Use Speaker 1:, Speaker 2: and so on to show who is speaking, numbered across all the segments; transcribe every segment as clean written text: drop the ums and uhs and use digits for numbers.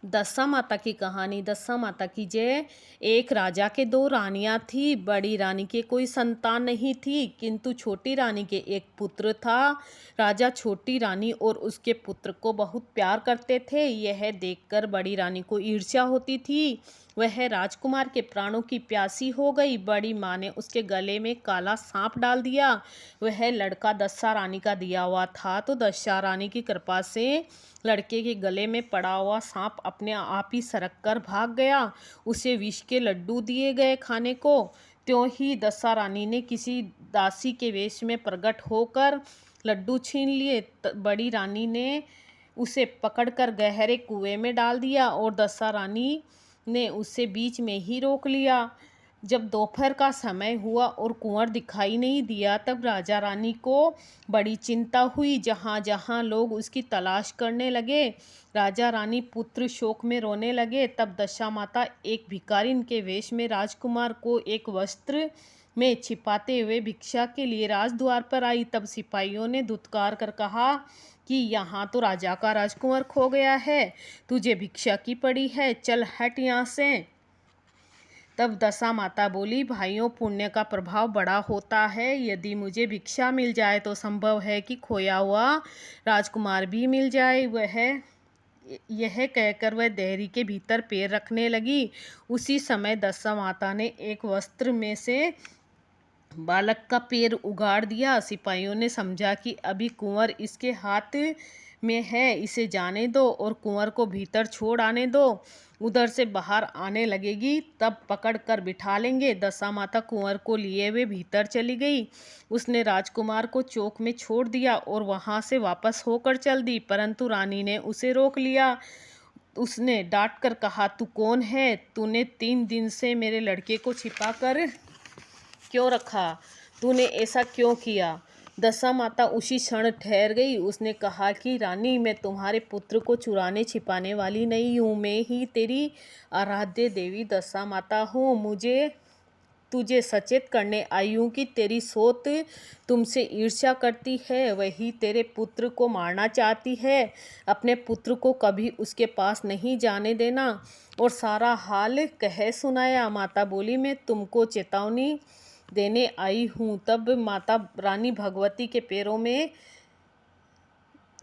Speaker 1: दशा माता की कहानी। दशा माता की जय। एक राजा के दो रानियां थी। बड़ी रानी के कोई संतान नहीं थी, किंतु छोटी रानी के एक पुत्र था। राजा छोटी रानी और उसके पुत्र को बहुत प्यार करते थे। यह देखकर बड़ी रानी को ईर्ष्या होती थी। वह राजकुमार के प्राणों की प्यासी हो गई। बड़ी माँ ने उसके गले में काला सांप डाल दिया। वह लड़का दशा रानी का दिया हुआ था, तो दशा रानी की कृपा से लड़के के गले में पड़ा हुआ सांप अपने आप ही सरक कर भाग गया। उसे विष के लड्डू दिए गए खाने को। त्यों ही दशा रानी ने किसी दासी के वेश में प्रकट होकर लड्डू छीन लिए। बड़ी रानी ने उसे पकड़कर गहरे कुएं में डाल दिया और दशा रानी ने उसे बीच में ही रोक लिया। जब दोपहर का समय हुआ और कुंवर दिखाई नहीं दिया, तब राजा रानी को बड़ी चिंता हुई। जहाँ जहाँ लोग उसकी तलाश करने लगे, राजा रानी पुत्र शोक में रोने लगे। तब दशा माता एक भिखारिन के वेश में राजकुमार को एक वस्त्र में छिपाते हुए भिक्षा के लिए राजद्वार पर आई। तब सिपाहियों ने धुतकार कर कहा कि यहाँ तो राजा का राजकुमार खो गया है, तुझे भिक्षा की पड़ी है, चल हट यहाँ से। तब दशा माता बोली, भाइयों, पुण्य का प्रभाव बड़ा होता है। यदि मुझे भिक्षा मिल जाए तो संभव है कि खोया हुआ राजकुमार भी मिल जाए। यह कहकर वह देहरी के भीतर पैर रखने लगी। उसी समय दशा माता ने एक वस्त्र में से बालक का पैर उगाड़ दिया। सिपाहियों ने समझा कि अभी कुंवर इसके हाथ में है, इसे जाने दो और कुंवर को भीतर छोड़ आने दो। उधर से बाहर आने लगेगी तब पकड़ कर बिठा लेंगे। दशा माता कुंवर को लिए हुए भीतर चली गई। उसने राजकुमार को चौक में छोड़ दिया और वहां से वापस होकर चल दी, परंतु रानी ने उसे रोक लिया। उसने डांट कर कहा, तू कौन है? तूने 3 दिन से मेरे लड़के को छिपा कर क्यों रखा? तूने ऐसा क्यों किया? दशा माता उसी क्षण ठहर गई। उसने कहा कि रानी, मैं तुम्हारे पुत्र को चुराने छिपाने वाली नहीं हूँ, मैं ही तेरी आराध्य देवी दशा माता हूँ। मुझे तुझे सचेत करने आई हूँ कि तेरी सोत तुमसे ईर्ष्या करती है, वही तेरे पुत्र को मारना चाहती है। अपने पुत्र को कभी उसके पास नहीं जाने देना। और सारा हाल कह सुनाया। माता बोली, मैं तुमको चेतावनी देने आई हूँ। तब माता रानी भगवती के पैरों में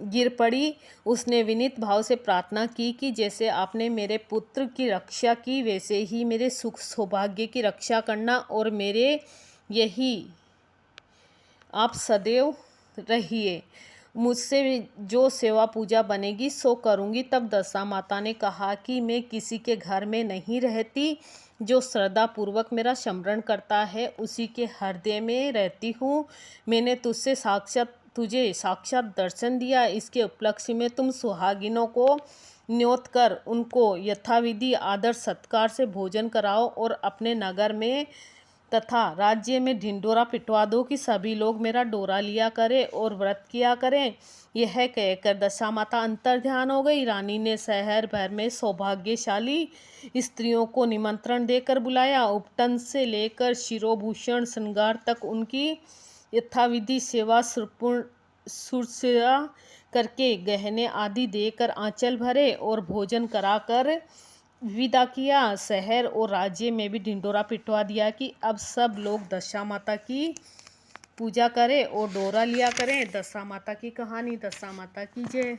Speaker 1: गिर पड़ी। उसने विनीत भाव से प्रार्थना की कि जैसे आपने मेरे पुत्र की रक्षा की, वैसे ही मेरे सुख सौभाग्य की रक्षा करना और मेरे यही आप सदैव रहिए। मुझसे जो सेवा पूजा बनेगी सो करूँगी। तब दशा माता ने कहा कि मैं किसी के घर में नहीं रहती, जो श्रद्धा पूर्वक मेरा स्मरण करता है उसी के हृदय में रहती हूँ। मैंने तुझे साक्षात दर्शन दिया। इसके उपलक्ष्य में तुम सुहागिनों को न्योत कर उनको यथाविधि आदर सत्कार से भोजन कराओ और अपने नगर में तथा राज्य में ढिंडोरा पिटवा दो कि सभी लोग मेरा डोरा लिया करें और व्रत किया करें। यह कहकर दशा माता अंतर ध्यान हो गई। रानी ने शहर भर में सौभाग्यशाली स्त्रियों को निमंत्रण देकर बुलाया। उपटन से लेकर शिरोभूषण श्रृंगार तक उनकी यथाविधि सेवा शुश्रूषा करके गहने आदि देकर आंचल भरे और भोजन कराकर विदा किया। शहर और राज्य में भी ढिंडोरा पिटवा दिया कि अब सब लोग दशा माता की पूजा करें और डोरा लिया करें। दशा माता की कहानी। दशा माता की जय।